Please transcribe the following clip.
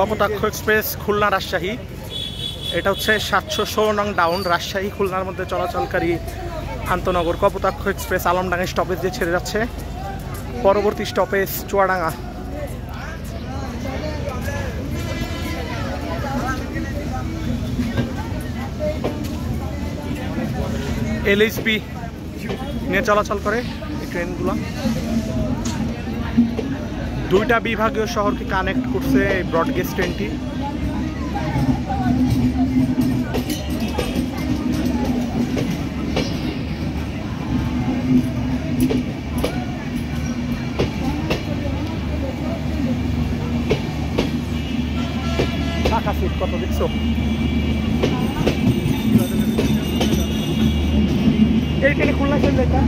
Kapotaksha express Khulna Rajshahi. এটা হচ্ছে 716 নং ডাউন রাজশাহী খুলনার মধ্যে চলাচলকারী আন্তনগর কপোতাক্ষ এক্সপ্রেস আলমডাঙ্গা স্টপেজ দিয়ে ছেড়ে যাচ্ছে। পরবর্তী স্টপেজ চুয়াডাঙ্গা। এলএসবি নিয়ে চলাচল করে এই ট্রেনগুলো। দুইটা বিভাগীয় শহরকে কানেক্ট করছে এই ব্রডগেজ ট্রেনটি। ফাঁকা সিট কত দেখছো? এই ট্রেনে খুলনা চলে এটা